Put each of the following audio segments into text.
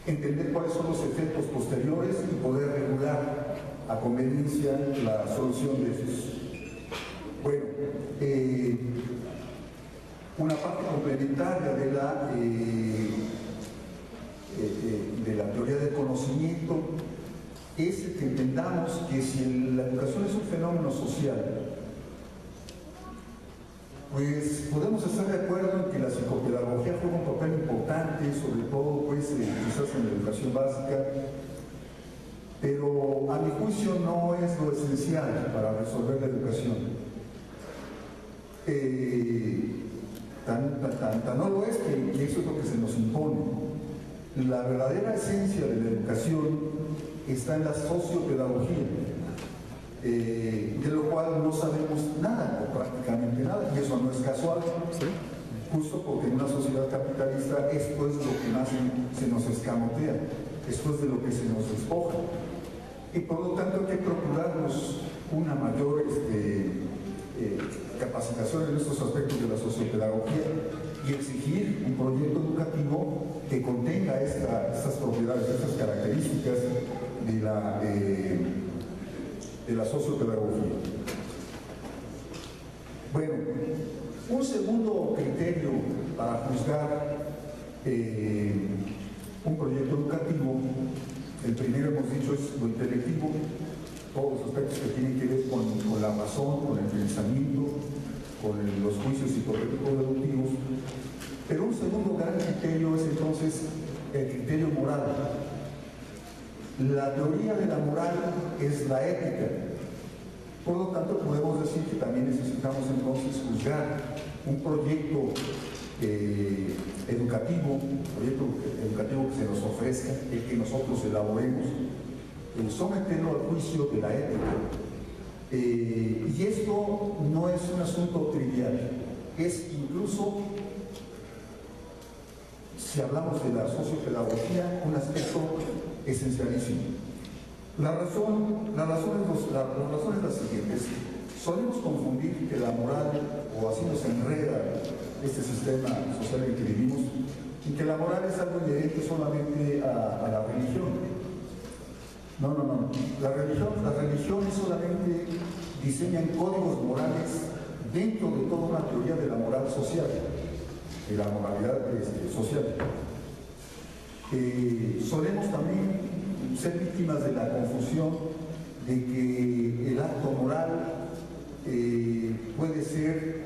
entender cuáles son los efectos posteriores y poder regular a conveniencia la solución de estos. Bueno, una parte complementaria de la teoría del conocimiento es que entendamos que si la educación es un fenómeno social, pues podemos estar de acuerdo en que la psicopedagogía juega un papel importante, sobre todo pues quizás en la educación básica, pero a mi juicio no es lo esencial para resolver la educación. Tan no lo es que eso es lo que se nos impone. La verdadera esencia de la educación está en la sociopedagogía, de lo cual no sabemos nada, o prácticamente nada, y eso no es casual, ¿sí? Justo porque en una sociedad capitalista esto es lo que más se nos escamotea, esto es de lo que se nos despoja, y por lo tanto hay que procurarnos una mayor capacitación en estos aspectos de la sociopedagogía y exigir un proyecto educativo que contenga estas propiedades, estas características de la sociopedagogía. Bueno, un segundo criterio para juzgar un proyecto educativo, el primero hemos dicho es lo intelectivo, todos los aspectos que tienen que ver con la razón, con el pensamiento, con los juicios psicológicos deductivos, pero un segundo gran criterio es entonces el criterio moral. La teoría de la moral es la ética. Por lo tanto, podemos decir que también necesitamos entonces juzgar un proyecto educativo que se nos ofrezca, el que nosotros elaboremos, someterlo al juicio de la ética. Y esto no es un asunto trivial, es incluso, si hablamos de la sociopedagogía, un aspecto esencialísimo. La razón es la siguiente: solemos confundir que la moral, o así nos enreda este sistema social en el que vivimos, y que la moral es algo inherente solamente a la religión. No. Las religiones solamente diseñan códigos morales dentro de toda una teoría de la moral social, de la moralidad social. Solemos también ser víctimas de la confusión de que el acto moral puede ser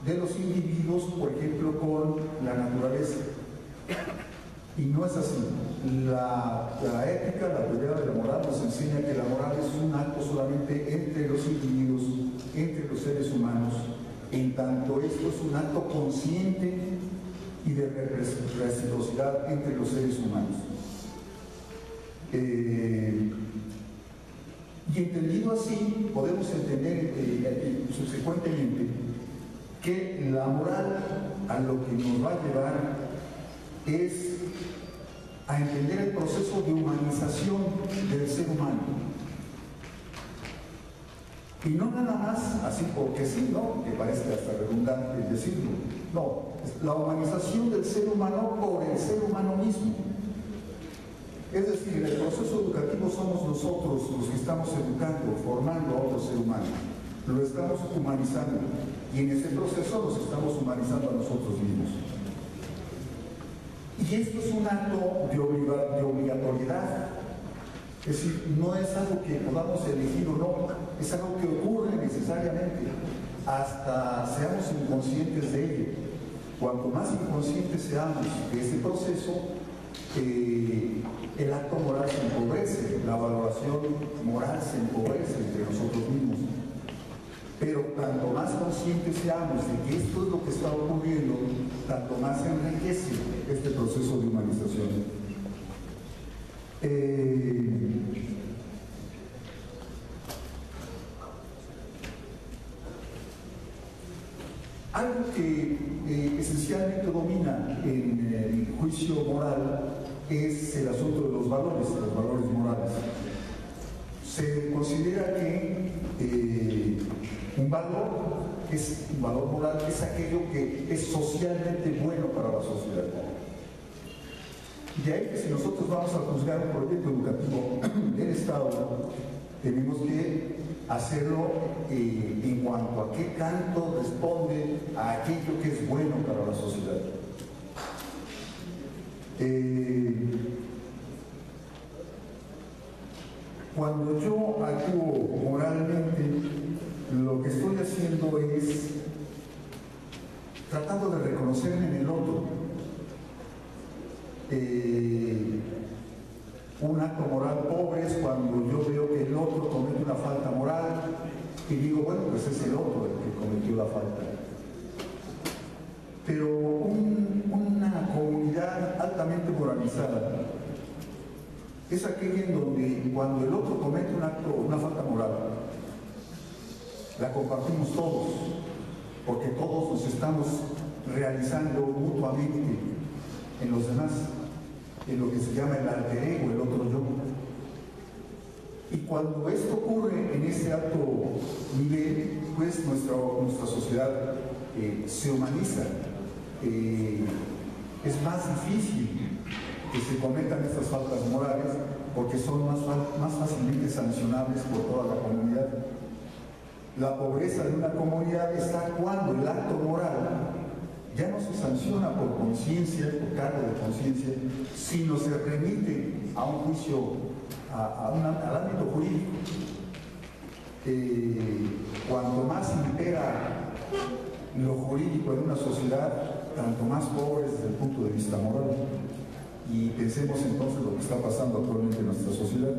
de los individuos, por ejemplo, con la naturaleza. Y no es así. La ética, la teoría de la moral nos enseña que la moral es un acto solamente entre los individuos, entre los seres humanos, en tanto esto es un acto consciente y de reciprocidad entre los seres humanos. Y entendido así, podemos entender subsecuentemente que la moral a lo que nos va a llevar es a entender el proceso de humanización del ser humano. Y no nada más así porque sí, ¿no? Que parece hasta redundante decirlo. No, es la humanización del ser humano por el ser humano mismo. Es decir, en el proceso educativo somos nosotros los que estamos educando, formando a otro ser humano. Lo estamos humanizando. Y en ese proceso nos estamos humanizando a nosotros mismos. Y esto es un acto de obligatoriedad. Es decir, no es algo que podamos elegir o no, es algo que ocurre necesariamente, hasta seamos inconscientes de ello. Cuanto más inconscientes seamos de este proceso, el acto moral se empobrece, la valoración moral se empobrece entre nosotros mismos. Pero tanto más conscientes seamos de que esto es lo que está ocurriendo, tanto más se enriquece este proceso de humanización. Algo que esencialmente domina en el juicio moral es el asunto de los valores morales. Se considera que un valor ¿Qué es un valor moral? Es aquello que es socialmente bueno para la sociedad. De ahí que si nosotros vamos a juzgar un proyecto educativo del Estado, tenemos que hacerlo en cuanto a qué tanto responde a aquello que es bueno para la sociedad. Cuando yo actúo moralmente, lo que estoy haciendo es tratando de reconocerme en el otro. Un acto moral pobre es cuando yo veo que el otro comete una falta moral y digo, bueno, pues es el otro el que cometió la falta. Pero una comunidad altamente moralizada es aquella en donde cuando el otro comete un acto, una falta moral, la compartimos todos, porque todos nos estamos realizando mutuamente en los demás, en lo que se llama el alter ego, el otro yo. Y cuando esto ocurre en ese alto nivel, pues nuestra sociedad se humaniza. Es más difícil que se cometan estas faltas morales porque son más fácilmente sancionables por toda la comunidad. La pobreza de una comunidad está cuando el acto moral ya no se sanciona por conciencia, por cargo de conciencia, sino se remite a un juicio, al ámbito jurídico. Cuanto más impera lo jurídico en una sociedad, tanto más pobre desde el punto de vista moral. Y pensemos entonces lo que está pasando actualmente en nuestra sociedad.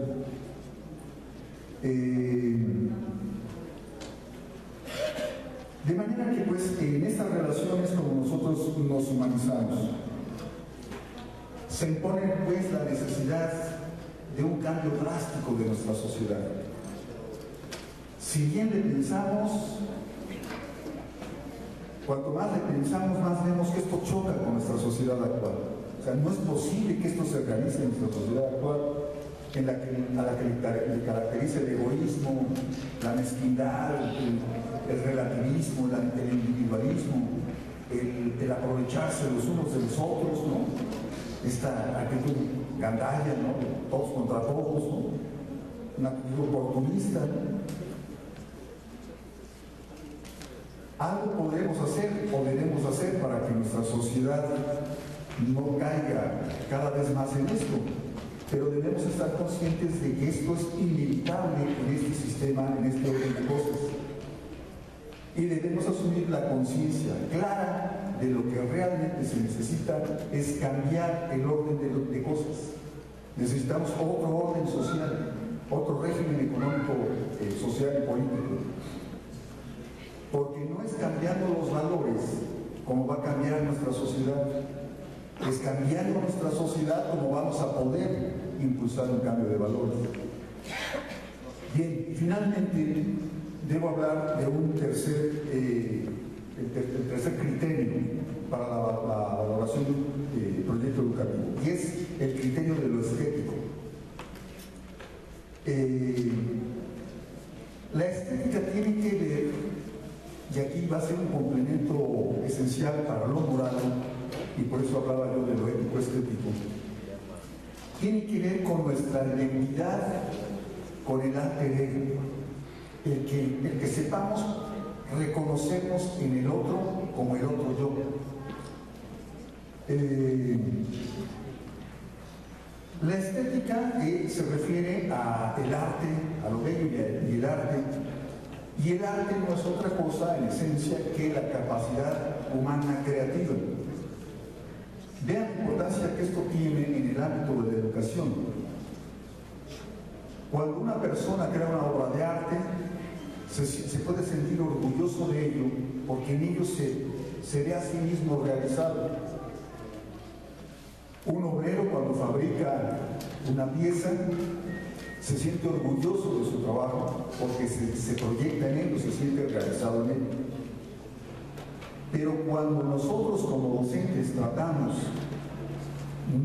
De manera que pues en estas relaciones como nosotros nos humanizamos, se impone pues la necesidad de un cambio drástico de nuestra sociedad. Si bien le pensamos, cuanto más le pensamos, más vemos que esto choca con nuestra sociedad actual. O sea, no es posible que esto se realice en nuestra sociedad actual, a la que le caracteriza el egoísmo, la mezquindad, el relativismo, el individualismo, el aprovecharse los unos de los otros, ¿no? Esta actitud gandalla, ¿no? Todos contra todos, ¿no? Una actitud oportunista, ¿no? Algo podremos hacer o debemos hacer para que nuestra sociedad no caiga cada vez más en esto, pero debemos estar conscientes de que esto es inevitable en este sistema, en este orden de cosas. Y debemos asumir la conciencia clara de lo que realmente se necesita es cambiar el orden de cosas. Necesitamos otro orden social, otro régimen económico, social y político. Porque no es cambiando los valores como va a cambiar nuestra sociedad, es cambiando nuestra sociedad como vamos a poder impulsar un cambio de valores. Bien, finalmente debo hablar de un tercer criterio para la valoración del proyecto educativo, y es el criterio de lo estético. La estética tiene que ver, y aquí va a ser un complemento esencial para lo moral, y por eso hablaba yo de lo ético estético, tiene que ver con nuestra identidad, con el alter ego, el que sepamos reconocernos en el otro como el otro yo. La estética se refiere al arte, a lo bello y el arte. Y el arte no es otra cosa, en esencia, que la capacidad humana creativa. Vean la importancia que esto tiene en el ámbito de la educación. Cuando una persona crea una obra de arte, se puede sentir orgulloso de ello, porque en ello se ve a sí mismo realizado. Un obrero, cuando fabrica una pieza, se siente orgulloso de su trabajo porque se proyecta en él o se siente realizado en él. Pero cuando nosotros como docentes tratamos,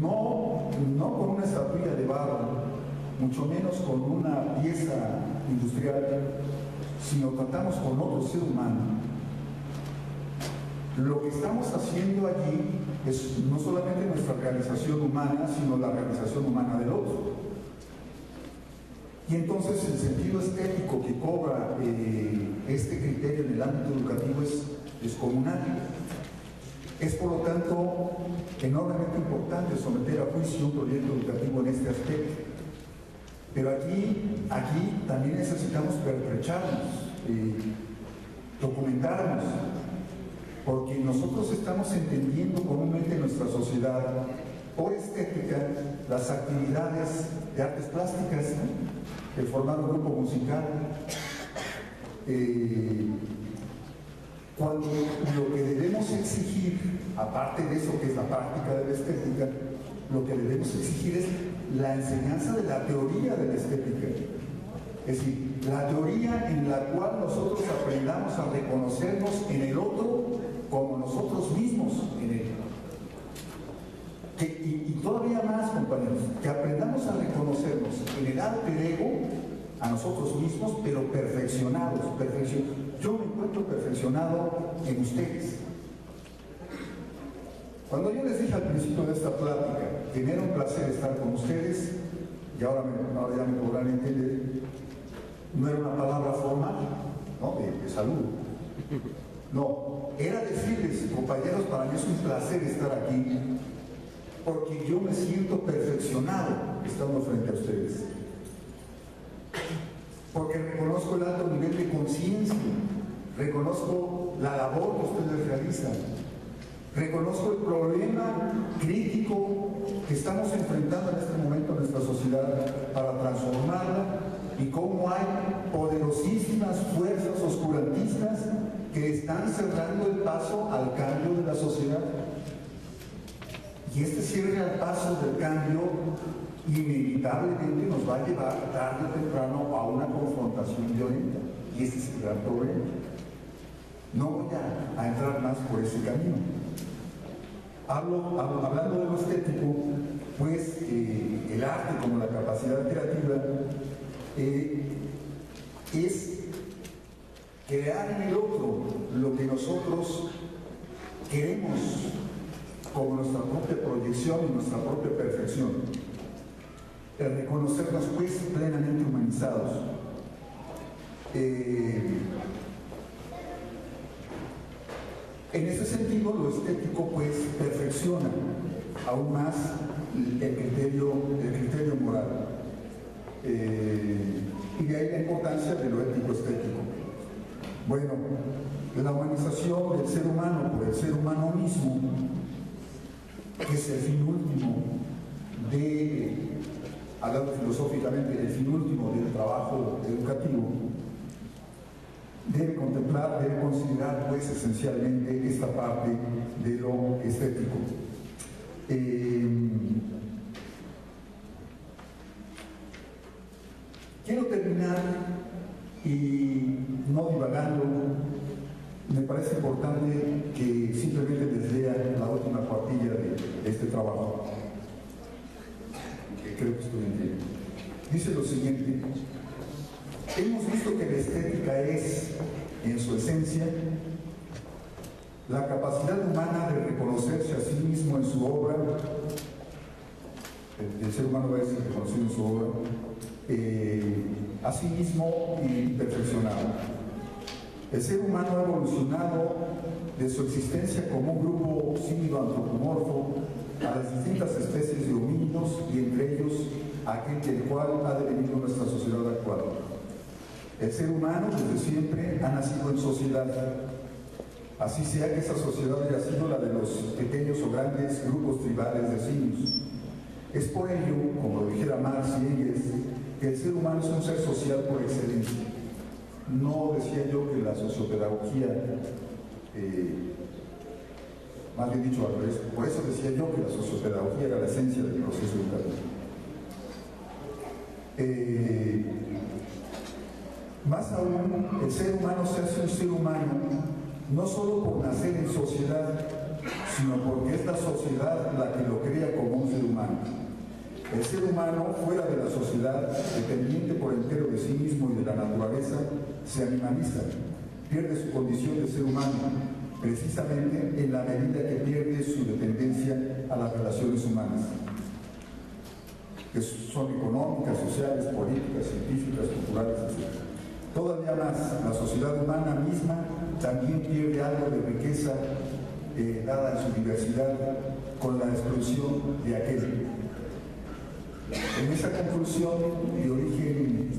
no con una estatuilla de barro, mucho menos con una pieza industrial, sino tratamos con otro ser humano, Lo que estamos haciendo allí es no solamente nuestra realización humana, sino la realización humana del otro. Y entonces el sentido estético que cobra este criterio en el ámbito educativo es descomunal. Es por lo tanto enormemente importante someter a juicio un proyecto educativo en este aspecto. Pero aquí también necesitamos pertrecharnos, documentarnos, porque nosotros estamos entendiendo comúnmente en nuestra sociedad por estética las actividades de artes plásticas, ¿no? El formar un grupo musical, cuando lo que debemos exigir, aparte de eso que es la práctica de la estética, lo que debemos exigir es la enseñanza de la teoría de la estética. Es decir, la teoría en la cual nosotros aprendamos a reconocernos en el otro como nosotros mismos en él. Y todavía más, compañeros, que aprendamos a reconocernos en el alter ego a nosotros mismos, pero perfeccionados. Yo me encuentro perfeccionado en ustedes. Cuando yo les dije al principio de esta plática que me era un placer estar con ustedes, y ahora ya me podrán entender, no era una palabra formal, ¿no? De salud. No, era decirles, compañeros, para mí es un placer estar aquí, porque yo me siento perfeccionado estando frente a ustedes. Porque reconozco el alto nivel de conciencia, reconozco la labor que ustedes realizan, reconozco el problema crítico que estamos enfrentando en este momento en nuestra sociedad para transformarla y cómo hay poderosísimas fuerzas oscurantistas que están cerrando el paso al cambio de la sociedad. Y este cierre al paso del cambio inevitablemente nos va a llevar tarde o temprano a una confrontación violenta. Y ese es el gran problema. No voy a entrar más por ese camino. Hablando de lo estético, pues el arte como la capacidad creativa es crear en el otro lo que nosotros queremos como nuestra propia proyección y nuestra propia perfección. El reconocernos pues plenamente humanizados. En ese sentido, lo estético pues perfecciona aún más el criterio moral. Y de ahí la importancia de lo ético-estético. Bueno, la humanización del ser humano por el ser humano mismo, que es el fin último hablando filosóficamente, el fin último del trabajo educativo, debe contemplar, debe considerar pues esencialmente esta parte de lo estético. Quiero terminar y no divagando, me parece importante que simplemente les lea la última cuartilla de este trabajo, que creo que estoy entendiendo. Dice lo siguiente: hemos visto que la estética es, en su esencia, la capacidad humana de reconocerse a sí mismo en su obra. El ser humano va a ser reconocido en su obra, a sí mismo y perfeccionado. El ser humano ha evolucionado de su existencia como un grupo símido-antropomorfo a las distintas especies de homínidos y entre ellos aquel del cual ha devenido nuestra sociedad actual. El ser humano desde siempre ha nacido en sociedad, así sea que esa sociedad haya sido la de los pequeños o grandes grupos tribales de simios. Es por ello, como lo dijera Marx y Engels, que el ser humano es un ser social por excelencia. No decía yo que la sociopedagogía, más bien dicho al revés, por eso decía yo que la sociopedagogía era la esencia del proceso educativo. Más aún, el ser humano se hace un ser humano no solo por nacer en sociedad, sino porque es la sociedad la que lo crea como un ser humano. El ser humano, fuera de la sociedad, dependiente por entero de sí mismo y de la naturaleza, se animaliza, pierde su condición de ser humano precisamente en la medida que pierde su dependencia a las relaciones humanas, que son económicas, sociales, políticas, científicas, culturales, etc. Todavía más, la sociedad humana misma también pierde algo de riqueza dada en su diversidad con la exclusión de aquel. En esa conclusión de origen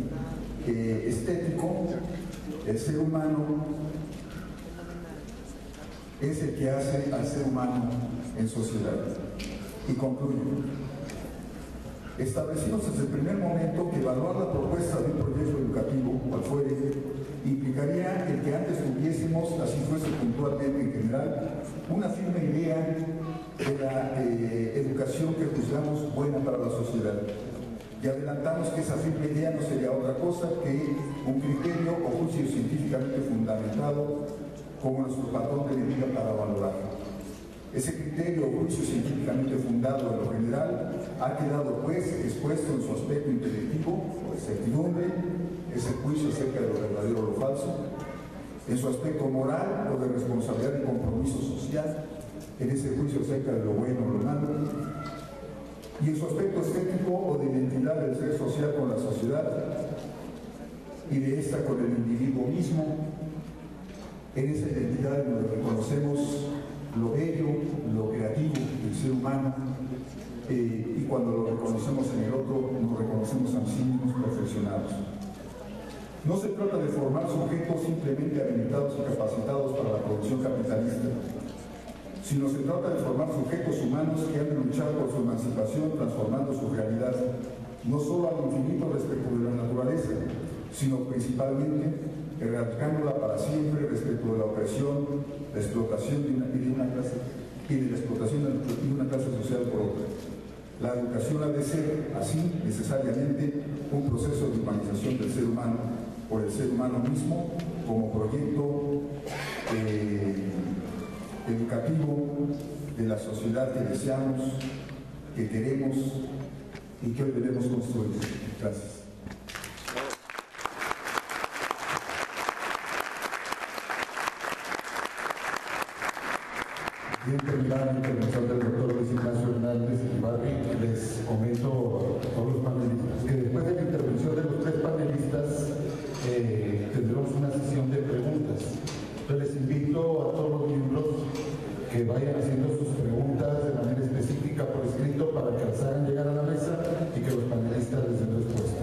estético, el ser humano es el que hace al ser humano en sociedad. Y concluyo. Establecimos desde el primer momento que evaluar la propuesta de un proyecto educativo, cual fuere, implicaría el que antes tuviésemos, así fuese puntualmente en general, una firme idea de la educación que juzgamos buena para la sociedad. Y adelantamos que esa firme idea no sería otra cosa que un criterio o juicio científicamente fundamentado como nuestro patrón de medida para valorar. Ese criterio o juicio científicamente fundado en lo general ha quedado pues expuesto en su aspecto intelectivo o de certidumbre, ese juicio acerca de lo verdadero o lo falso, en su aspecto moral o de responsabilidad y compromiso social, en ese juicio acerca de lo bueno o lo malo, y en su aspecto estético o de identidad del ser social con la sociedad y de esta con el individuo mismo, en esa identidad en donde reconocemos lo bello, lo creativo del ser humano, y cuando lo reconocemos en el otro, nos reconocemos a sí mismos perfeccionados. No se trata de formar sujetos simplemente habilitados y capacitados para la producción capitalista, sino se trata de formar sujetos humanos que han de luchar por su emancipación, transformando su realidad, no solo al infinito respecto de la naturaleza, sino principalmente erradicándola para siempre respecto de la opresión, la explotación de una clase social por otra. La educación ha de ser, así, necesariamente, un proceso de humanización del ser humano por el ser humano mismo como proyecto educativo de la sociedad que deseamos, que queremos y que hoy debemos construir. Gracias. Bien terminada la intervención del doctor Luis Ignacio Hernández Ibarri, les comento a todos los panelistas que después de la intervención de los tres panelistas tendremos una sesión de preguntas. Entonces les invito a todos los miembros que vayan haciendo sus preguntas de manera específica por escrito para que las hagan llegar a la mesa y que los panelistas les den respuesta.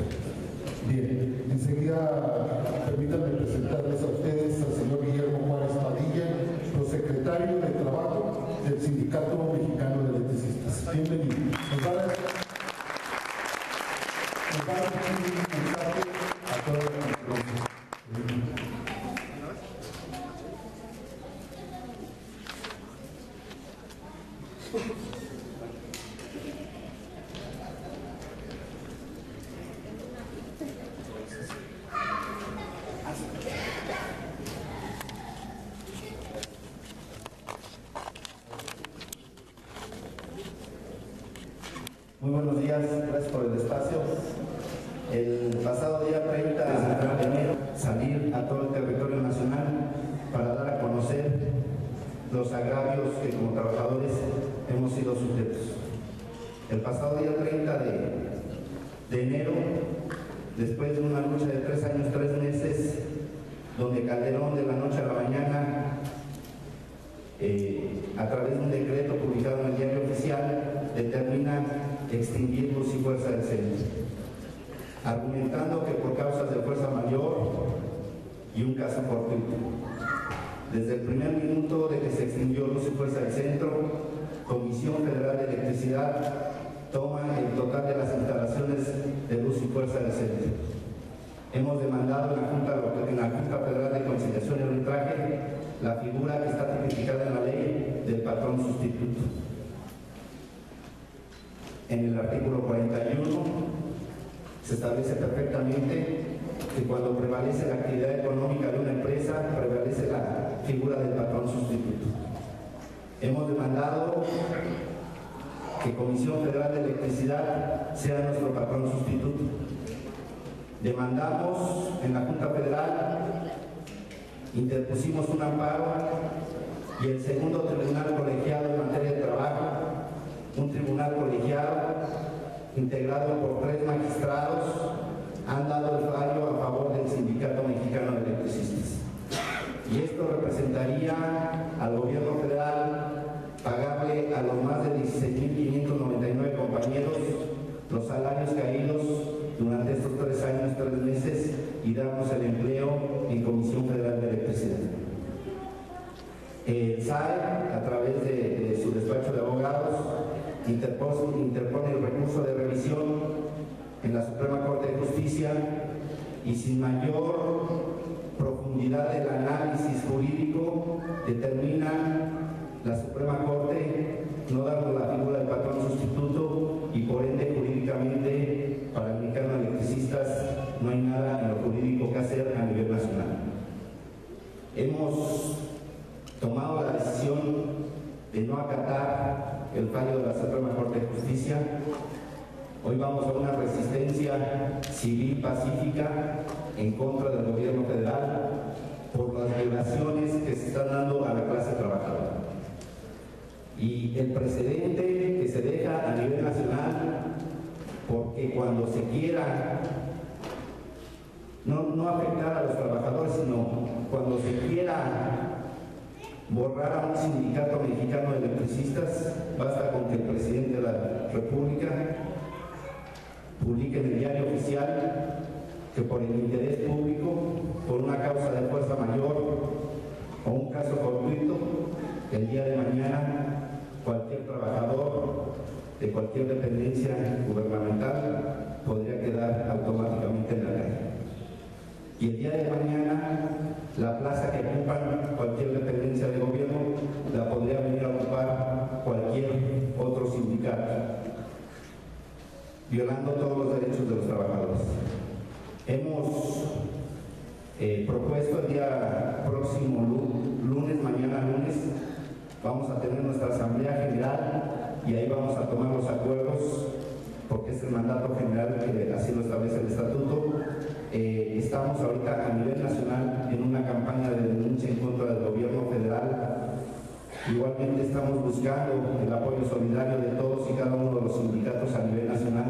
Bien, enseguida permítanme presentarles a ustedes al señor Guillermo Juárez Padilla, prosecretario de Trabajo del Sindicato Mexicano de Electricistas. Bienvenido. Nos va a dar un mensaje a toda la conferencia. Muy buenos días, gracias por el espacio. El pasado día 30 de enero salir a todo el territorio nacional para dar a conocer los agravios que como trabajadores hemos sido sujetos. El pasado día 30 de enero, después de una lucha de 3 años, 3 meses, donde Calderón de la noche a la mañana, a través de un decreto publicado en el Diario Oficial, determina extinguir Luz y Fuerza del Centro, argumentando que por causas de fuerza mayor y un caso fortuito. Desde el primer minuto de que se extinguió Luz y Fuerza del Centro, Comisión Federal de Electricidad toma el total de las instalaciones de Luz y Fuerza del Centro. Hemos demandado en la Junta Federal de Conciliación y Arbitraje la figura que está tipificada en la ley del patrón sustituto. En el artículo 41 se establece perfectamente que cuando prevalece la actividad económica de una empresa, prevalece la figura del patrón sustituto. Hemos demandado que Comisión Federal de Electricidad sea nuestro patrón sustituto. Demandamos en la Junta Federal, interpusimos un amparo y el segundo tribunal colegiado en materia de trabajo, un tribunal colegiado integrado por 3 magistrados, han dado el fallo a favor del Sindicato Mexicano de Electricistas. Y esto representaría al gobierno federal pagarle a los más de 16.599 compañeros los salarios caídos durante estos 3 años, 3 meses, y darnos el empleo en Comisión Federal de Electricidad. El SAE, a través de su despacho de abogados, interpone el recurso de revisión en la Suprema Corte de Justicia, y sin mayor profundidad del análisis jurídico determina la Suprema Corte no dando la figura del patrón sustituto, y por ende jurídicamente para el Mexicano de Electricistas no hay nada en lo jurídico que hacer a nivel nacional. Hemos tomado la decisión de no acatar el fallo de la Suprema Corte de Justicia. Hoy vamos a una resistencia civil pacífica en contra del gobierno federal por las violaciones que se están dando a la clase trabajadora. Y el precedente que se deja a nivel nacional, porque cuando se quiera no afectar a los trabajadores, sino cuando se quiera borrar a un sindicato mexicano de electricistas, basta con que el presidente de la República publique en el diario oficial que por el interés público, por una causa de fuerza mayor o un caso fortuito, el día de mañana cualquier trabajador de cualquier dependencia gubernamental podría quedar automáticamente en la calle. Y el día de mañana la plaza que ocupan cualquier dependencia de gobierno la podría venir a ocupar cualquier otro sindicato, violando todos los derechos de los trabajadores. Hemos propuesto el día próximo lunes, mañana lunes, vamos a tener nuestra asamblea general y ahí vamos a tomar los acuerdos, porque es el mandato general que así lo establece el estatuto. Estamos ahorita a nivel nacional en una campaña de denuncia en contra del gobierno federal. Igualmente estamos buscando el apoyo solidario de todos y cada uno de los sindicatos a nivel nacional,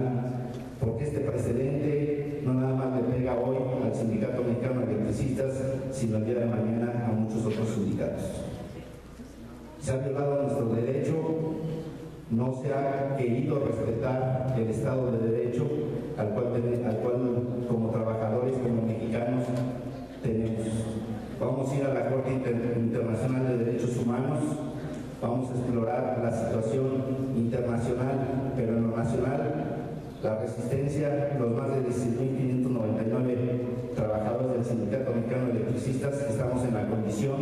porque este precedente no nada más le pega hoy al Sindicato Mexicano de Electricistas, sino el día de mañana a muchos otros sindicatos. Se ha violado nuestro derecho, no se ha querido respetar el Estado de Derecho al cual como trabajadores, como mexicanos, tenemos. Vamos a ir a la Corte Internacional de Derechos Humanos, vamos a explorar la situación internacional, pero en lo nacional, la resistencia, los más de 16.599 trabajadores del Sindicato Mexicano de Electricistas, estamos en la condición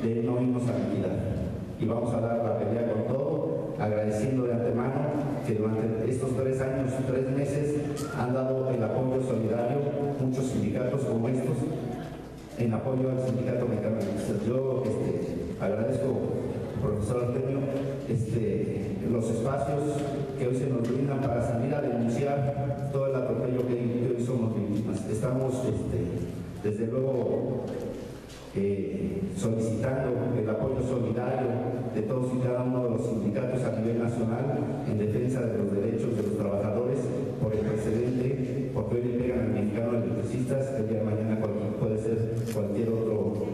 de no irnos a liquidar. Y vamos a dar la pelea con todo, agradeciendo de antemano que durante estos 3 años, 3 meses, han dado el apoyo solidario muchos sindicatos como estos, en apoyo al Sindicato Mexicano de Electricistas. Yo agradezco, profesor Artemio, los espacios que hoy se nos brindan para salir a denunciar todo el atropello que hoy somos víctimas. Estamos, desde luego, solicitando el apoyo solidario de todos y cada uno de los sindicatos a nivel nacional en defensa de los derechos de los trabajadores por el precedente, porque hoy le pegan al Mexicano de Electricistas, el día de mañana puede ser cualquier otro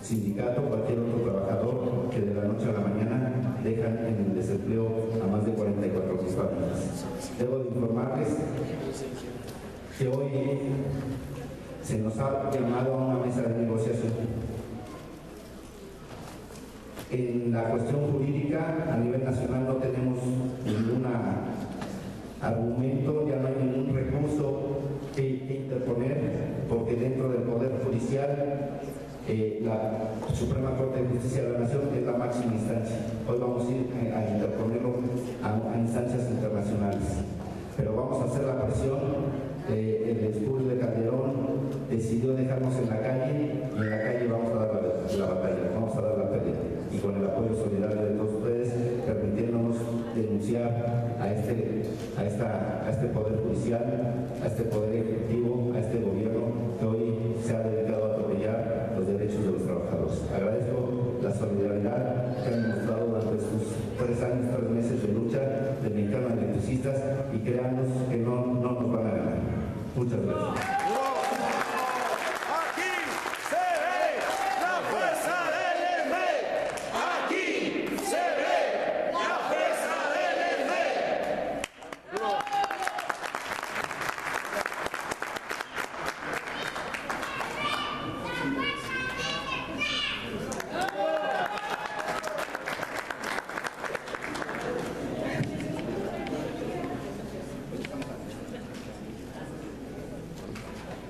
sindicato, cualquier otro trabajador que de la noche a la mañana dejan en el desempleo a más de 44,000 familias. Debo de informarles que hoy se nos ha llamado a una mesa de negociación. En la cuestión jurídica, a nivel nacional no tenemos ningún argumento, ya no hay ningún recurso que interponer, porque dentro del Poder Judicial, la Suprema Corte de Justicia de la Nación es la máxima instancia. Hoy vamos a ir a interponerlo a instancias internacionales. Pero vamos a hacer la presión. El Espúreo de Calderón decidió dejarnos en la calle, y en la calle vamos a dar la batalla, vamos a dar la pelea, y con el apoyo solidario de todos ustedes, permitiéndonos denunciar a este Poder Judicial, a este Poder Ejecutivo, a este gobierno que hoy se ha dedicado a atropellar los derechos de los trabajadores. Agradezco la solidaridad que han demostrado durante sus 3 años, 3 meses de lucha del Mexicano de Electricistas, y créanos que no nos van a ganar. Muchas gracias.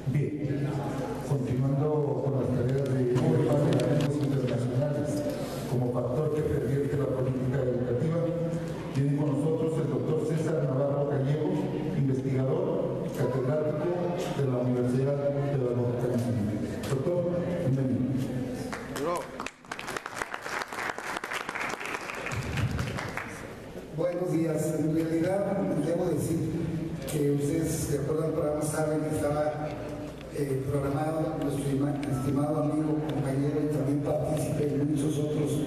Bien, continuando con las tareas de organismos internacionales, como factor que pervierte la política educativa, viene con nosotros el doctor César Navarro Gallego, investigador, catedrático de la Universidad de la Bogotá. Doctor, bienvenido. Buenos días. En realidad, debo decir que ustedes, de acuerdo al programa, saben que estaba programado nuestro estimado amigo, compañero y también partícipe en muchos otros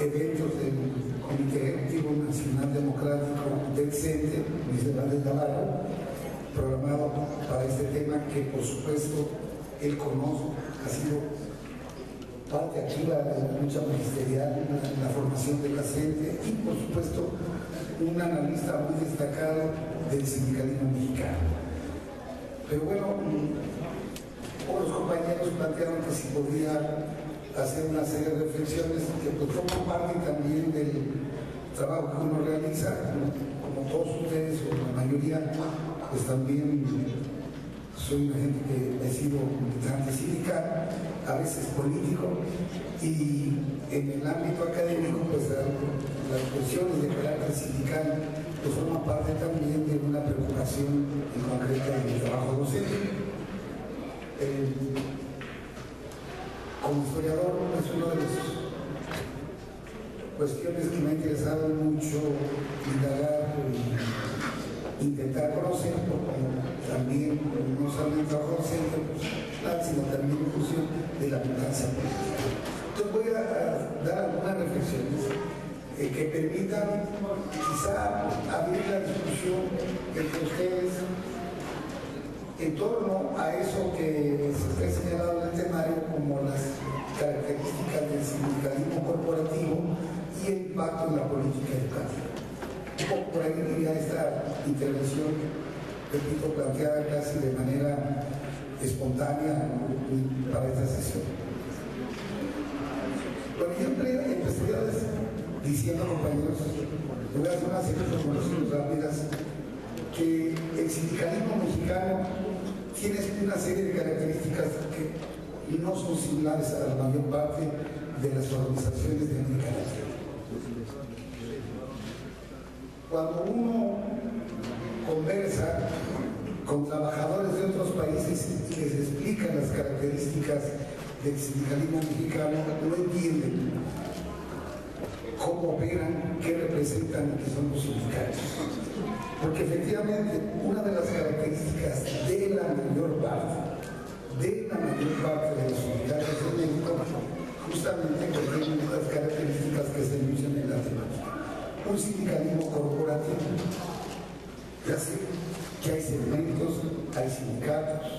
eventos del Comité Ejecutivo Nacional Democrático del CENTE, Luis Hernández Navarro, programado para este tema que, por supuesto, él conoce, ha sido parte activa de la lucha magisterial, la formación de la CENTE y, por supuesto, un analista muy destacado del sindicalismo mexicano. Pero bueno, los compañeros plantearon que si podía hacer una serie de reflexiones que pues forman parte también del trabajo que uno realiza, como todos ustedes o la mayoría, pues también soy una gente que he sido militante sindical, a veces político, y en el ámbito académico pues las cuestiones de carácter sindical pues forman parte también de una preocupación en concreta del trabajo docente. Como historiador es una de las cuestiones que me ha interesado mucho indagar y intentar conocer, porque también no solamente el trabajo docente, sino también en función de la militancia política. Entonces voy a dar algunas reflexiones que permitan quizá abrir la discusión entre ustedes en torno a eso que se está señalado en el temario como las características del sindicalismo corporativo y el impacto en la política educativa. Un poco por ahí iría esta intervención, repito, planteada casi de manera espontánea para esta sesión. Bueno, yo empezaría diciendo, compañeros, voy a hacer una serie de reflexiones rápidas, que el sindicalismo mexicano tiene una serie de características que no son similares a la mayor parte de las organizaciones de América Latina. Cuando uno conversa con trabajadores de otros países y les explica las características del sindicalismo mexicano, no entienden cómo operan, qué representan y qué son los sindicatos. Porque efectivamente una de las características de la mayor parte de los sindicatos en México justamente contienen estas características que se enuncian en la temática. Un sindicalismo corporativo, ya sé que hay segmentos, hay sindicatos,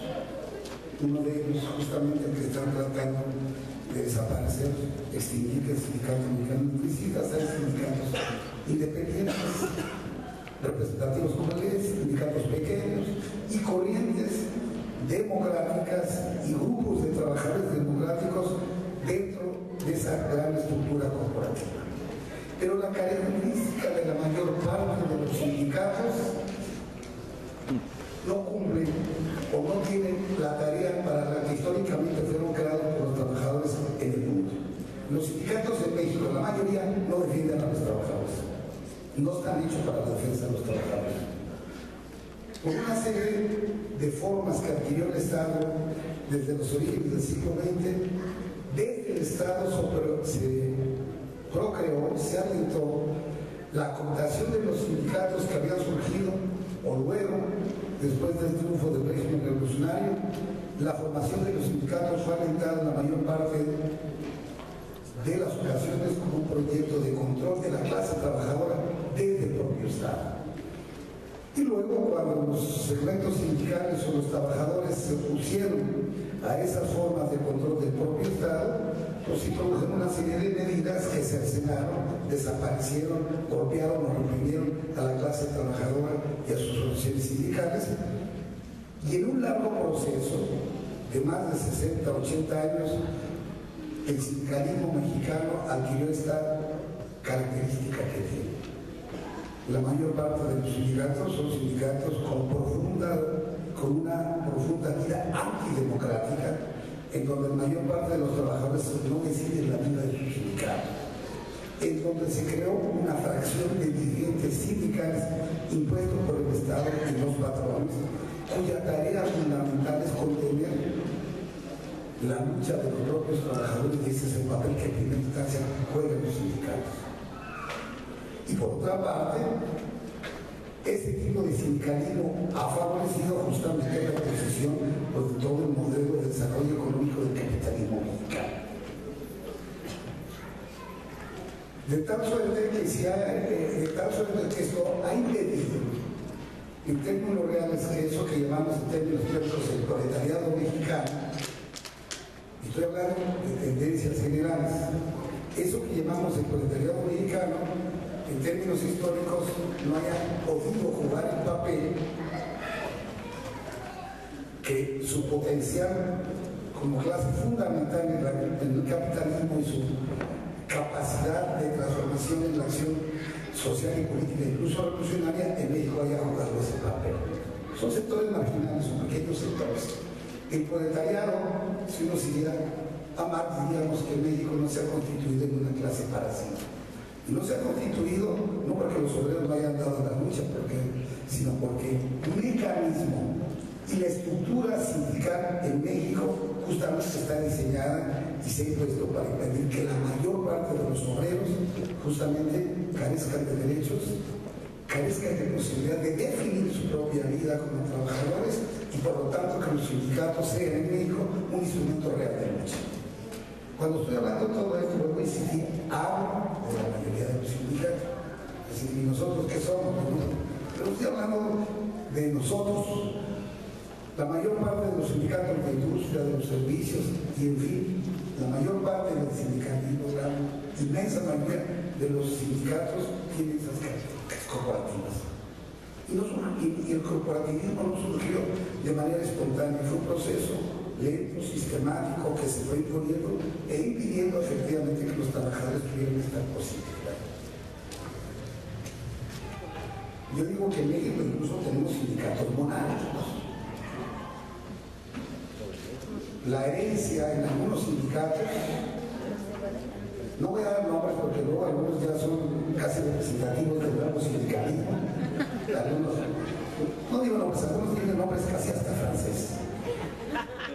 uno de ellos justamente el que están tratando de desaparecer, extinguir el sindicato mexicano de electricistas, hay sindicatos independientes, representativos como sindicatos pequeños y corrientes democráticas y grupos de trabajadores democráticos dentro de esa gran estructura corporativa. Pero la característica de la mayor parte de los sindicatos no cumplen o no tienen la tarea para la que históricamente fueron creados por los trabajadores en el mundo. Los sindicatos de México, la mayoría, no defienden a los trabajadores. No están hechos para la defensa de los trabajadores. Por una serie de formas que adquirió el Estado desde los orígenes del siglo XX, desde el Estado se procreó, se alentó la cooptación de los sindicatos que habían surgido, o luego, después del triunfo del régimen revolucionario, la formación de los sindicatos fue alentada en la mayor parte de las ocasiones como un proyecto de control de la clase trabajadora desde el propio Estado. Y luego, cuando los segmentos sindicales o los trabajadores se opusieron a esas formas de control del propio Estado, pues se produjeron una serie de medidas que cercenaron, desaparecieron, golpearon o reprimieron a la clase trabajadora y a sus organizaciones sindicales. Y en un largo proceso de más de 60, 80 años, el sindicalismo mexicano adquirió esta característica que tiene. La mayor parte de los sindicatos son sindicatos con una profunda vida antidemocrática, en donde la mayor parte de los trabajadores no deciden la vida de sus sindicatos, en donde se creó una fracción de dirigentes sindicales impuestos por el Estado y los patrones, cuya tarea fundamental es contener la lucha de los propios trabajadores, y ese es el papel que en primera instancia juegan los sindicatos. Y por otra parte, este tipo de sindicalismo ha favorecido justamente la oposición de todo el modelo de desarrollo económico del capitalismo mexicano. De tal suerte que esto ha impedido, en términos reales, que eso que llamamos en términos teóricos el proletariado mexicano, y estoy hablando de tendencias generales, eso que llamamos el proletariado mexicano, en términos históricos, no haya podido jugar el papel que su potencial como clase fundamental en el capitalismo y su capacidad de transformación en la acción social y política, incluso revolucionaria, en México haya jugado ese papel. Son sectores marginales, son pequeños sectores. El proletariado, si uno siguiera a Marx, diríamos que México no se ha constituido en una clase parásita. Y no se ha constituido no porque los obreros no hayan dado la lucha, sino porque un mecanismo y la estructura sindical en México justamente está diseñada y se ha impuesto para impedir que la mayor parte de los obreros justamente carezcan de derechos, carezcan de posibilidad de definir su propia vida como trabajadores, y por lo tanto que los sindicatos sean en México un instrumento real de lucha. Cuando estoy hablando de todo esto, vuelvo a insistir, hablo de la mayoría de los sindicatos. Es decir, ¿y nosotros qué somos? Pero estoy hablando de nosotros, la mayor parte de los sindicatos de industria, de los servicios, y en fin, la mayor parte del sindicalismo, la inmensa mayoría de los sindicatos tienen esas características corporativas. Y el corporativismo no surgió de manera espontánea, fue un proceso lento, sistemático, que se fue imponiendo e impidiendo efectivamente que los trabajadores tuvieran esta posibilidad. Yo digo que en México incluso tenemos sindicatos monárquicos. La herencia en algunos sindicatos, no voy a dar nombres porque luego algunos ya son casi representativos del nuevo sindicalismo. Algunos, no digo nombres, algunos tienen nombres casi hasta franceses,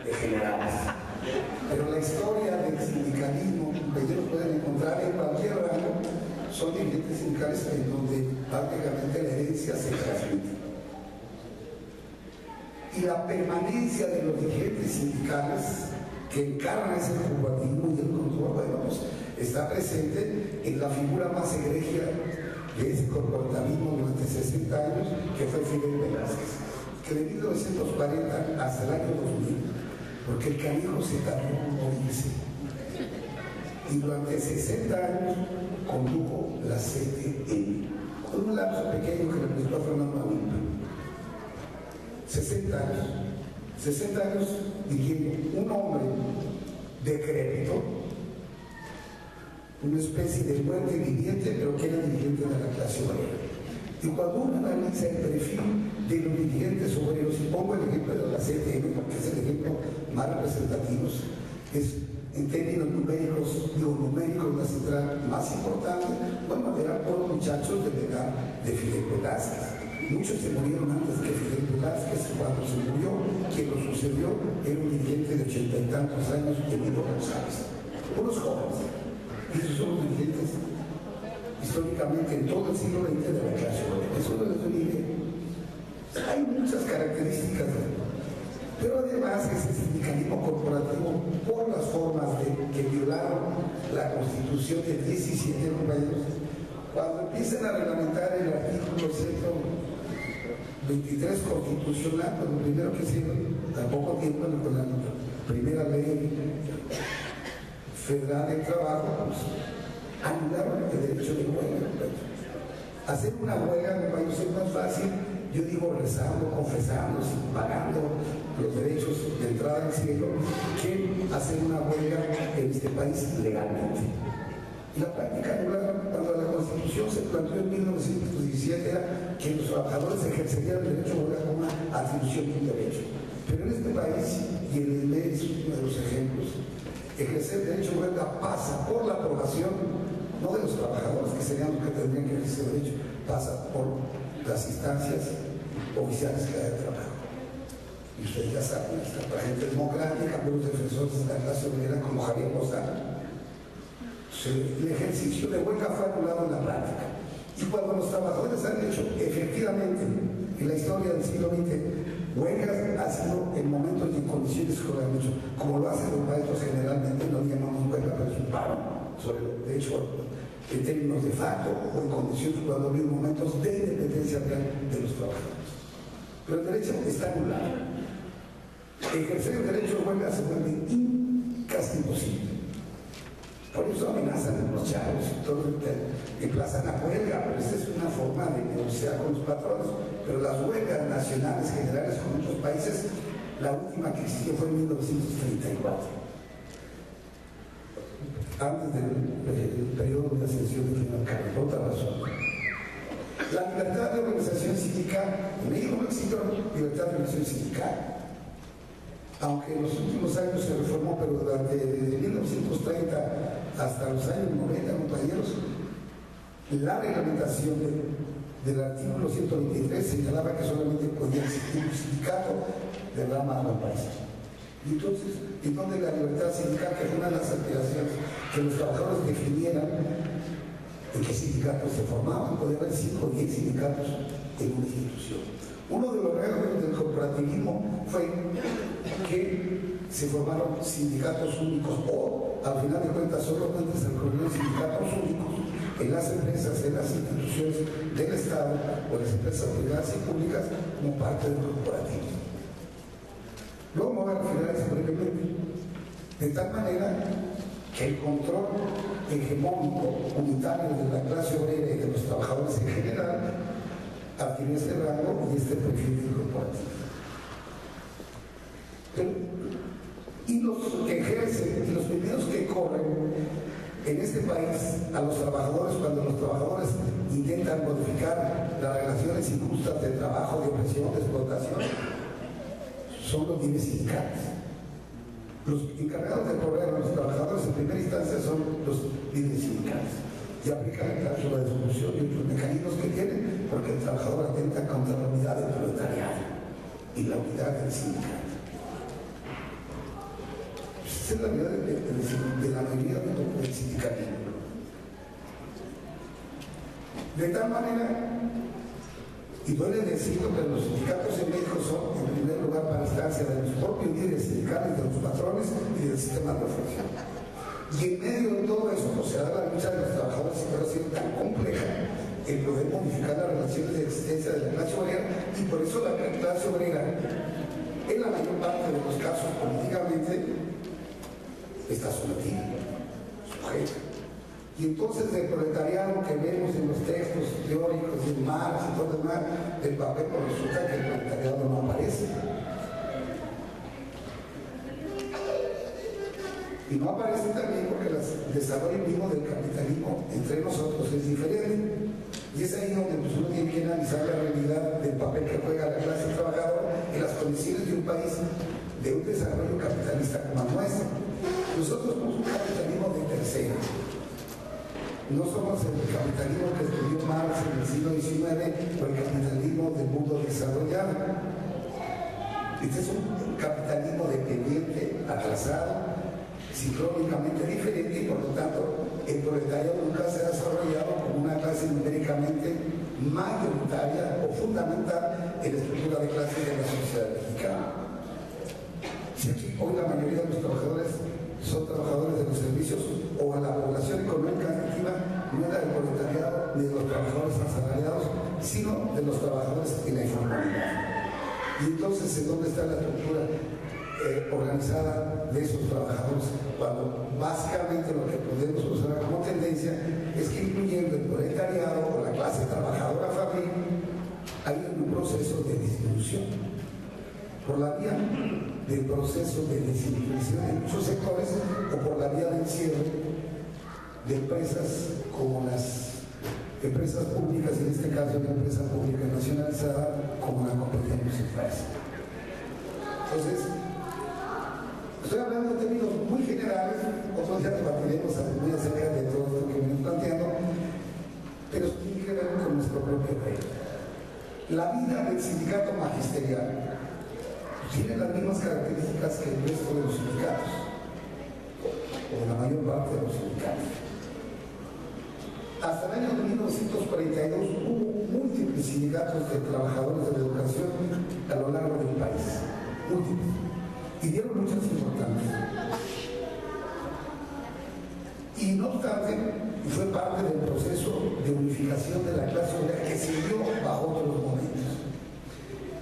de generales. Pero la historia del sindicalismo, que ellos pueden encontrar en cualquier rango, son dirigentes sindicales en donde prácticamente la herencia se transmite. Y la permanencia de los dirigentes sindicales que encarnan ese corporativismo y el control, bueno, pues está presente en la figura más egregia de ese corporativismo durante 60 años, que fue Fidel Velázquez, que de 1940 hasta el año 2000, porque el canijo se tardó en morirse, y durante 60 años condujo la CTM, con un lapso pequeño que le prestó a Fernando Aguirre. 60 años dirigiendo un hombre decrépito, una especie de muerte viviente, pero que era dirigente de la clase obrera. Y cuando uno analiza el perfil de los dirigentes obreros, y pongo el ejemplo de la CTM, porque es el ejemplo más representativo, es en términos numéricos, la central más importante, bueno, eran todos muchachos de la edad de Fidel Velázquez. Muchos se murieron antes que Fidel Velázquez. Cuando se murió, quien lo sucedió era un dirigente de 80 y tantos años, Emilio González. Unos jóvenes. Y esos son los dirigentes históricamente en todo el siglo XX de la clase obrera. Eso no les olvide. Hay muchas características Pero además ese sindicalismo corporativo, por las formas que violaron la Constitución del 17, compañeros, cuando empiezan a reglamentar el artículo 123 constitucional, pues lo primero que hicieron, tampoco tiempo con la primera ley federal del trabajo, pues anularon el derecho de huelga. Hacer una huelga, compañeros, es más fácil, yo digo, rezando, confesando, pagando los derechos de entrada al cielo, que hacer una huelga en este país legalmente. Y la práctica anularon cuando la Constitución se planteó en 1917 era que los trabajadores ejercerían el derecho a huelga como una atribución de un derecho. Pero en este país, y el INE es uno de los ejemplos, ejercer el derecho a huelga pasa por la aprobación, no de los trabajadores, que serían los que tendrían que ejercer el derecho, pasa por las instancias oficiales que hay de trabajo. Y ustedes ya saben, la gente democrática, los defensores de la clase obrera como Javier Lozano. El ejercicio de huelga fue anulado en la práctica. Y cuando los trabajadores han hecho efectivamente en la historia del siglo XX huelgas, ha sido en momentos y en condiciones que lo han hecho, como lo hacen los maestros generalmente, no llamamos huelga, pero es un paro, de hecho, en términos de facto o en condiciones cuando ha habido momentos de independencia real de los trabajadores. Pero el derecho está anulado. Ejercer el derecho a huelga se vuelve casi imposible. Por eso amenazan a los chavos y todo, emplazan a huelga, pero esta es una forma de negociar con los patrones. Pero las huelgas nacionales generales con otros países, la última que existió fue en 1934, antes del periodo de ascensión de Fidel Castro, por otra razón. La libertad de organización sindical, en México no existe libertad de organización sindical, aunque en los últimos años se reformó, pero desde 1930 hasta los años 90, compañeros, la reglamentación del artículo 123 señalaba que solamente podía existir un sindicato de rama del país. Y entonces, ¿en dónde la libertad sindical, que fue una de las aspiraciones, que los trabajadores definieran en qué sindicatos se formaban? Podía haber 5 o 10 sindicatos en una institución. Uno de los retos del corporativismo fue que se formaron sindicatos únicos, o al final de cuentas solamente se recogieron sindicatos únicos en las empresas, en las instituciones del Estado o las empresas privadas y públicas como parte del corporativismo. Luego me voy a referir a eso brevemente. De tal manera que el control hegemónico unitario de la clase obrera y de los trabajadores en general adquirió este rango y este perfil del corporativo. Y los que ejercen, y los primeros que corren en este país a los trabajadores, cuando los trabajadores intentan modificar las relaciones injustas de trabajo, de opresión, de explotación, son los líderes sindicales. Los encargados de correr a los trabajadores en primera instancia son los líderes sindicales. Y aplican la cláusula de exclusión y otros mecanismos que tienen, porque el trabajador atenta contra la unidad del proletariado y la unidad del sindicato. Esa es la unidad de la mayoría del sindicalismo. De tal manera, y duele decirlo, pero los sindicatos en México son, en primer lugar, para instancia de los propios líderes sindicales, de los patrones y del sistema de reflexión. Y en medio de todo eso, pues se da la lucha de los trabajadores y ha sido tan compleja el poder modificar las relaciones de existencia de la clase obrera, y por eso la clase obrera, en la mayor parte de los casos políticamente, está sometida, sujeta. Y entonces el proletariado que vemos en los textos teóricos de Marx y todo demás, el papel, pues resulta que el proletariado no aparece. Y no aparece también porque el desarrollo mismo del capitalismo entre nosotros es diferente. Y es ahí donde pues, uno tiene que analizar la realidad del papel que juega la clase trabajadora en las condiciones de un país de un desarrollo capitalista como el nuestro. Nosotros somos un capitalismo de tercera. No somos el capitalismo que estudió Marx en el siglo XIX o el capitalismo del mundo desarrollado. Este es un capitalismo dependiente, atrasado, sincrónicamente diferente, y por lo tanto el proletariado nunca se ha desarrollado como una clase numéricamente mayoritaria o fundamental en la estructura de clase de la sociedad mexicana. Si aquí hoy la mayoría de los trabajadores son trabajadores de los servicios o en la población económica activa, no es la del proletariado ni de los trabajadores asalariados, sino de los trabajadores en la informalidad. Y entonces, ¿en dónde está la estructura organizada de esos trabajadores? Cuando básicamente lo que podemos observar como tendencia es que, incluyendo el proletariado o la clase trabajadora fabril, hay un proceso de disminución por la vía del proceso de desindustrialización en muchos sectores o por la vía del cierre de empresas como las empresas públicas, en este caso una empresa pública nacionalizada como la compañía Lucifares. Entonces, estoy hablando de términos muy generales, otros días debatiremos muy acerca de todo esto que venimos planteando, pero tiene que ver con nuestro propio país. La vida del sindicato magisterial tiene las mismas características que el resto de los sindicatos, o de la mayor parte de los sindicatos. Hasta el año de 1942 hubo múltiples sindicatos de trabajadores de la educación a lo largo del país, múltiples, y dieron luchas importantes. Y no obstante, fue parte del proceso de unificación de la clase obrera que se dio bajo otros momentos.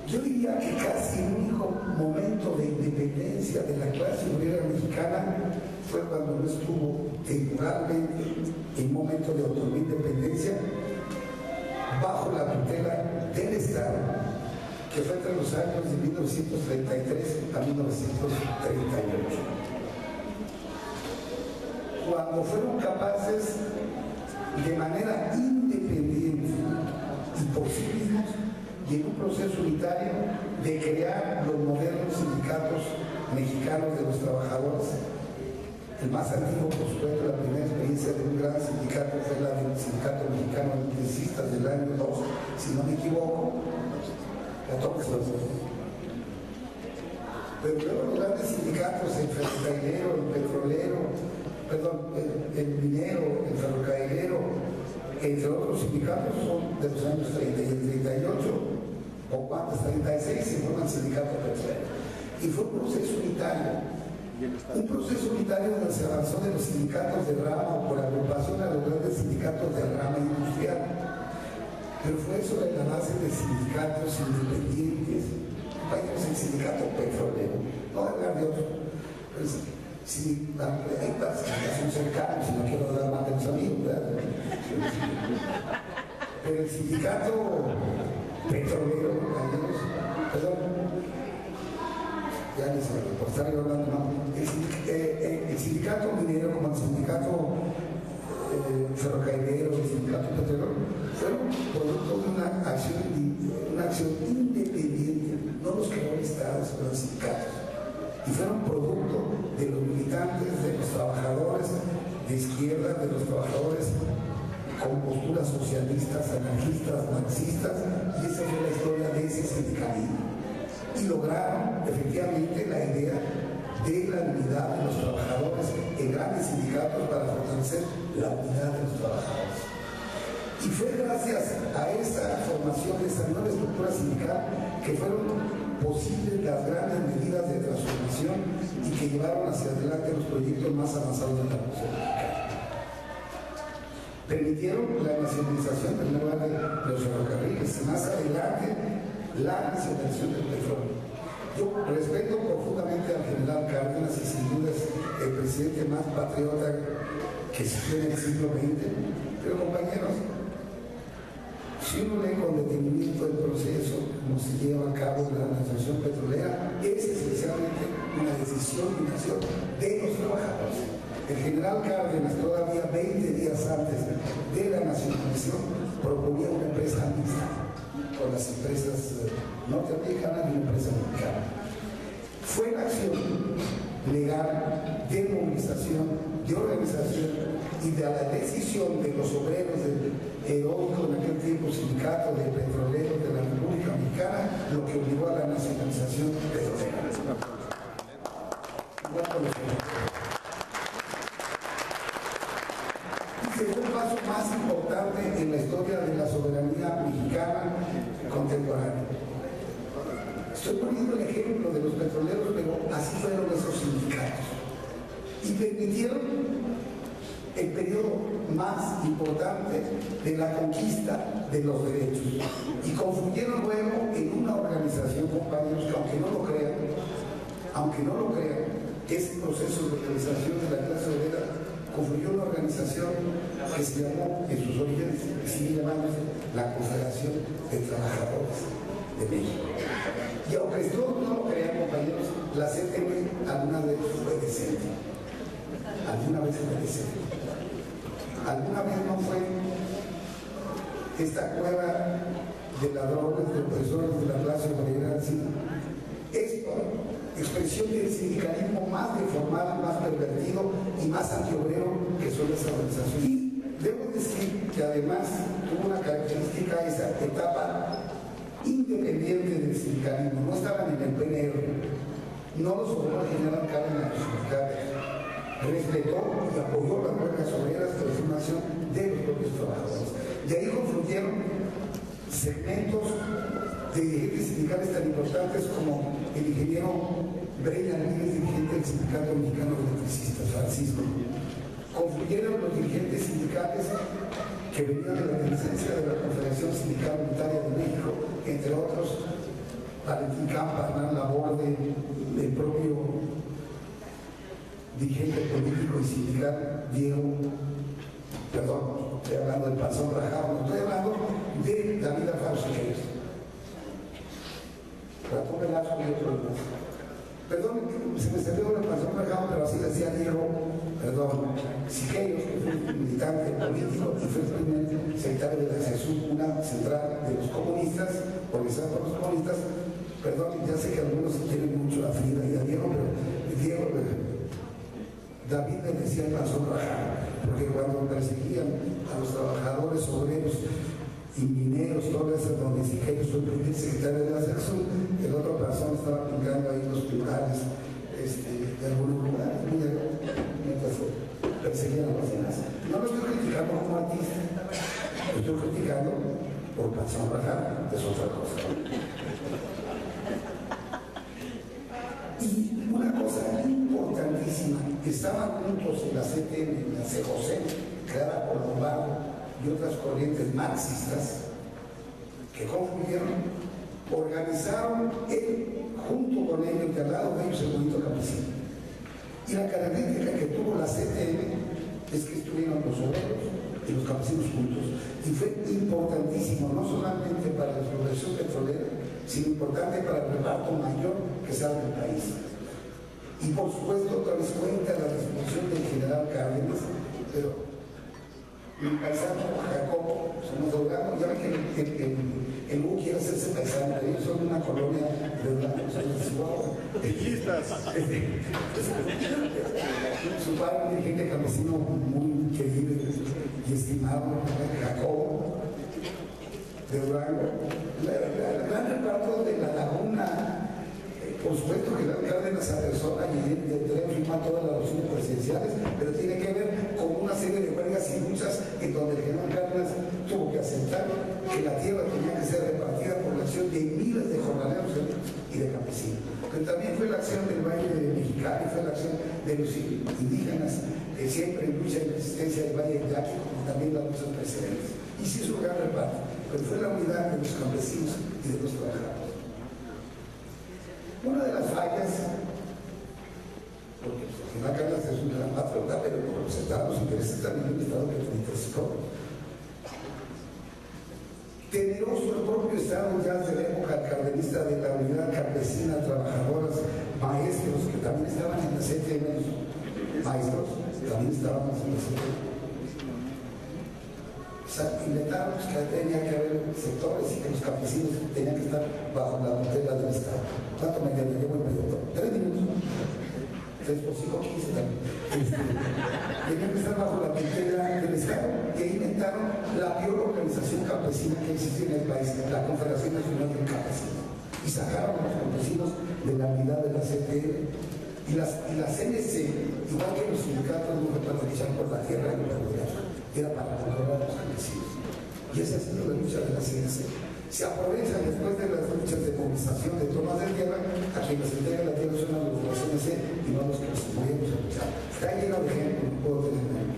Yo diría que casi el único momento de independencia de la clase obrera mexicana fue cuando no estuvo temporalmente en momento de autonomía e independencia bajo la tutela del Estado, que fue entre los años de 1933 a 1938. Cuando fueron capaces de manera independiente y por sí mismos, y en un proceso unitario, de crear los modernos sindicatos mexicanos de los trabajadores. El más antiguo, por supuesto, la primera experiencia de un gran sindicato fue la del Sindicato Mexicano de Electricistas del año 2, si no me equivoco, 14. Pero luego los grandes sindicatos, el ferrocarrilero, el petrolero, el minero, el ferrocarrilero, entre otros sindicatos, son de los años 30 y el 38, o cuántos, 36, se forman sindicatos petroleros. Y fue un proceso unitario. Un proceso unitario donde se avanzó de los sindicatos de rama o por agrupación a los grandes sindicatos de rama industrial. Pero fue sobre la base de sindicatos independientes. Vayamos el sindicato petrolero, no hablar de otros. Pues, sí, hay participación cercana, si no quiero hablar más de los amigos, ¿verdad? Pero el sindicato petrolero, ya les por estar hablando, ¿no? El sindicato minero, como el sindicato ferrocarrilero, el sindicato petrolero, fueron producto de una acción independiente, no los creó el Estado, sino los sindicatos. Y fueron producto de los militantes, de los trabajadores de izquierda, de los trabajadores con posturas socialistas, anarquistas, marxistas, y esa fue la historia de ese sindicalismo. Y lograron efectivamente la idea de la unidad de los trabajadores en grandes sindicatos para fortalecer la unidad de los trabajadores. Y fue gracias a esa formación, de esa nueva estructura sindical, que fueron posibles las grandes medidas de transformación y que llevaron hacia adelante los proyectos más avanzados de la Revolución Mexicana. Permitieron la nacionalización de los ferrocarriles, más adelante la nacionalización del petróleo. Yo respeto profundamente al general Cárdenas y sin duda es el presidente más patriota que existió en el siglo XX, pero compañeros, si uno lee con detenimiento el proceso, como se lleva a cabo la nacionalización petrolera, es esencialmente una decisión y nación de los trabajadores. El general Cárdenas, todavía 20 días antes de la nacionalización, proponía una empresa mixta con las empresas norteamericanas y una empresa mexicana. Fue la acción legal de movilización, de organización y de la decisión de los obreros del heroico en aquel tiempo sindicato de petroleros de la República Mexicana lo que obligó a la nacionalización petrolera. Ese fue el paso más importante en la historia de la soberanía mexicana contemporánea. Estoy poniendo el ejemplo de los petroleros, pero así fueron esos sindicatos. Y permitieron el periodo más importante de la conquista de los derechos. Y confluyeron luego en una organización, compañeros, que aunque no lo crean, ese proceso de organización de la clase obrera confluyó en una organización que se llamó, en sus orígenes, sigue llamándose la Confederación de Trabajadores de México. Y aunque todos no lo crean, compañeros, la CTM alguna vez fue decente. Alguna vez fue decente. Alguna vez no fue esta cueva de ladrones, de opresores de la clase obrera, sino esta expresión del sindicalismo más deformado, más pervertido y más antiobrero que son las organizaciones. Y debo decir que además tuvo una característica esa etapa independiente del sindicalismo, no estaban en el PNR, no los formó el general Cárdenas los sindicales, respetó y apoyó las huelgas obreras de transformación de los propios trabajadores. De ahí confluyeron segmentos de dirigentes sindicales tan importantes como el ingeniero Brian Míguez, dirigente del Sindicato Mexicano de Electricistas, Francisco. Confluyeron los dirigentes sindicales que venían de la licencia de la Confederación Sindical Unitaria de México, entre otros Valentín Campa, Hernán Laborde, el propio dirigente político y sindical Diego, perdón, estoy hablando del Panzón Rajado, no estoy hablando de David Alfaro Siqueiros, Platón Velasco y otros más. Perdón, se me salió el Panzón Rajado, pero así decía Diego, perdón, Siqueiros, que fue militante político y fue el primer secretario de la CESUR, una central de los comunistas, organizada por los comunistas. Perdón, ya sé que algunos quieren mucho a Frida y a Diego, pero Diego, David le decía el Panzón Rajado, porque cuando perseguían a los trabajadores obreros y mineros, todo eso, donde Siqueiros fue el primer secretario de la CESUR, el otro Panzón estaba pintando ahí los plurales de algunos lugares, mientras perseguían a los demás. No lo estoy criticando como artista, lo estoy criticando por Panzón Rajado, es otra cosa. Y una cosa importantísima, estaban juntos en la CTM, en la CJC, creada por Lombardo y otras corrientes marxistas que confluyeron, organizaron junto con ellos y al lado de ellos el movimiento campesino. Y la característica que tuvo la CTM es que estuvieron los obreros y los campesinos juntos. Y fue importantísimo, no solamente para la explotación petrolera, sino importante para el reparto mayor que se hace del país. Y por supuesto, otra vez cuenta la resolución del general Cárdenas, pero mi paisano Jacobo, somos abogados, ya ven que el Hugo quiere hacerse paisano, ellos son una colonia de blancos, son de Chihuahua. Su padre, un dirigente campesino muy querido y estimado, Jacobo, de Durango, el gran reparto de la laguna. Por supuesto que la Cárdenas a persona y debe firmar todas las resoluciones presidenciales, pero tiene que ver con una serie de huelgas y luchas en donde el general Cárdenas tuvo que aceptar que la tierra tenía que ser repartida por la acción de miles de jornaleros y de campesinos. Pero también fue la acción del Valle de Mexicali, fue la acción de los indígenas, que siempre en lucha y resistencia del Valle de Yaqui, como también las luchas precedentes. Y sí es un gran reparto, pero fue la unidad de los campesinos y de los trabajadores. Una de las fallas, porque al final Carlos es un gran patriota, pero por representar los intereses también de un Estado que fue interceptor. Temeroso el propio Estado ya de la época cardenista de la unidad campesina, trabajadoras, maestros, que también estaban en la CTM, maestros, también estaban en la CTM. Inventaron que tenía que haber sectores y que los campesinos tenían que estar bajo la tutela del Estado. ¿Cuánto me llevo el periodo? 3 minutos. 3 por 5, 15 también. Tenían que estar bajo la tutela del Estado. Y ahí inventaron la peor organización campesina que existe en el país, la Confederación Nacional del Campesino. Y sacaron a los campesinos de la unidad de la CTM. Y la CNC, igual que los sindicatos, no repartizan por la tierra y por la era para controlar a los campesinos. Y esa ha sido la lucha de la CNC. Se aprovechan después de las luchas de movilización de tomas de tierra, a quienes entregan la tierra son a los de la CNC y no a los que los murieron a luchar. Está lleno de ejemplos, no puedo tener.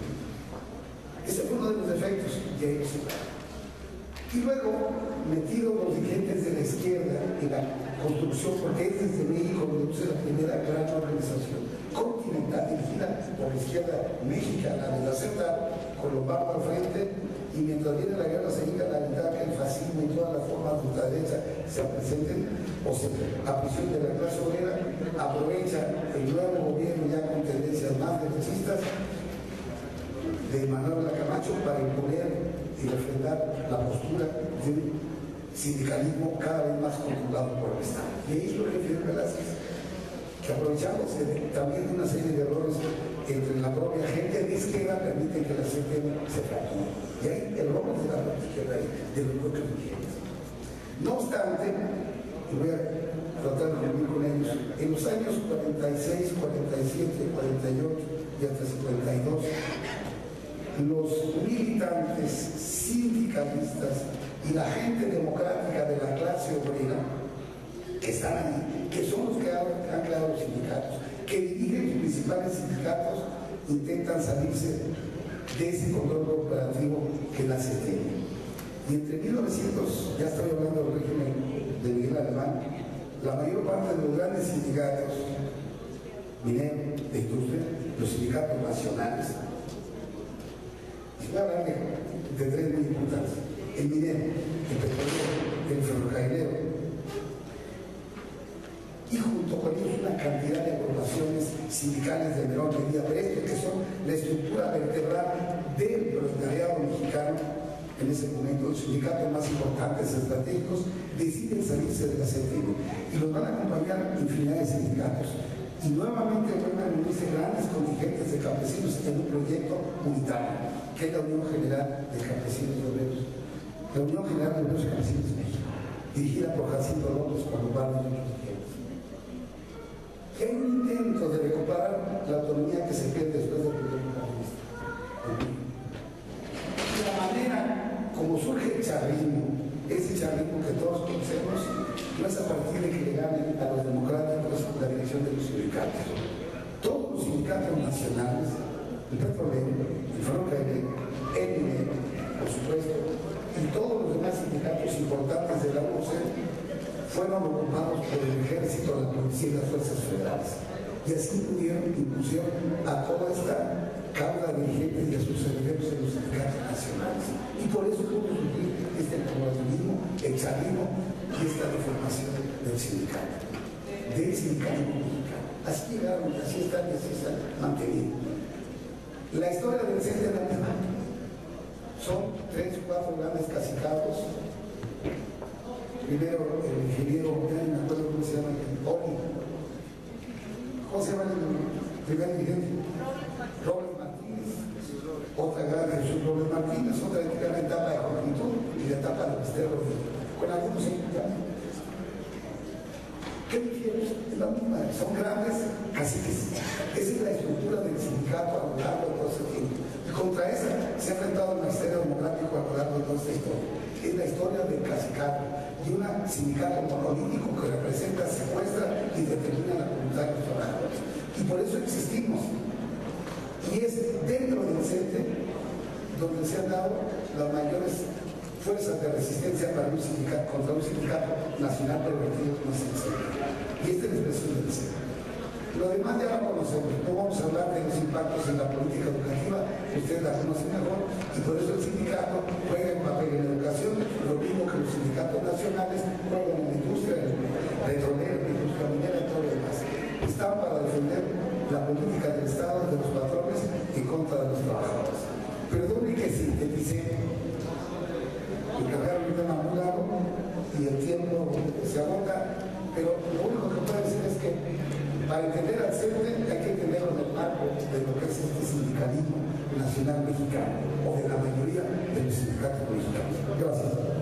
Ese fue uno de los defectos de ellos. Y luego, metidos los dirigentes de la izquierda en la construcción, porque es desde México donde puse la primera gran organización continental dirigida por la izquierda mexicana de la CETA, con Lombardo al frente, y mientras viene la guerra se dedican a evitar que el fascismo y todas las formas de ultraderecha se presenten, o sea, a prisión de la clase obrera, aprovecha el nuevo gobierno ya con tendencias más derechistas de Manuel Camacho para imponer y refrendar la postura de un sindicalismo cada vez más controlado por el Estado. Y ahí es lo que Fidel Velázquez, que aprovechándose también de una serie de errores entre la propia gente de izquierda, permiten que la CNT se fracture. Y hay errores de la propia izquierda de los propios dirigentes. No obstante, y voy a tratar de reunir con ellos, en los años 46, 47, 48 y hasta 52, los militantes sindicalistas y la gente democrática de la clase obrera que están ahí, que son los que han creado los sindicatos, que dirigen los principales sindicatos, intentan salirse de ese control cooperativo que la CNT. Y entre 1900, ya estoy hablando del régimen de Miguel Alemán, la mayor parte de los grandes sindicatos mineros de industria, los sindicatos nacionales, y voy a hablar de tres muy importantes: el minero, el petrolero, el ferrocarrilero, y junto con ellos una cantidad de agrupaciones sindicales de menor medida, pero estos que son la estructura vertebral del proletariado mexicano. En ese momento, los sindicatos más importantes estratégicos deciden salirse de la CNT y los van a acompañar infinidad de sindicatos. Y nuevamente vuelven a unirse grandes contingentes de campesinos en un proyecto unitario, que es la Unión General de Campesinos y Obreros, la Unión General de Obreros y Campesinos de México, dirigida por Jacinto López, por Lombardo y otros dirigentes. Y hay un intento de recuperar la autonomía que se pierde después del gobierno comunista. Y la manera como surge el charrismo, ese charrismo que todos conocemos, no es a partir de que le ganen a los democráticos la dirección de los sindicatos. Todos los sindicatos nacionales, el petrolero, el ferrocarril, el minero, por supuesto, y todos los demás sindicatos importantes de la UOC fueron ocupados por el ejército, la policía y las fuerzas federales. Y así impusieron a toda esta cámara de dirigentes y a sus elementos en los sindicatos nacionales. Y por eso pudo surgir este corporativismo, el chavismo y esta deformación del sindicato mexicano. Así llegaron, así están y así están mantenidos. La historia del CNT es la misma. Son 3 o 4 grandes cacicados. Primero el ingeniero, ya no me acuerdo cómo se llama, ¿cómo se llama el primer dirigente? Robles Martínez. Otra gran Jesús Robles Martínez, otra gran etapa de juventud y la etapa de Misterio, con algunos invitados. ¿Qué dijeron? Es la misma, son grandes caciques. Esa es la estructura del sindicato a lo largo de todo ese tiempo. Y contra esa se ha enfrentado el Ministerio Democrático a lo largo de toda esta historia. Es la historia del cacicato y un sindicato monolítico que representa, secuestra y determina la voluntad de los trabajadores. Y por eso existimos. Y es dentro del CENTE donde se han dado las mayores fuerzas de resistencia para un sindicato, contra un sindicato nacional pervertido como es el CENTE. Y esta es la expresión del CENTE. Lo demás ya lo conocemos, no vamos a hablar de los impactos en la política educativa, ustedes la conocen mejor, y por eso el sindicato juega un papel en la educación, lo mismo que los sindicatos nacionales juegan en la industria petrolera, en la industria minera y todo lo demás. Están para defender la política del Estado, de los patrones, en contra de los trabajadores. Perdone que sinteticé, me cargaron un tema muy largo y el tiempo se agota, pero lo único que puedo decir es que para entender al CENTE hay que entenderlo en el marco de lo que es este sindicalismo nacional mexicano o de la mayoría de los sindicatos mexicanos. Gracias.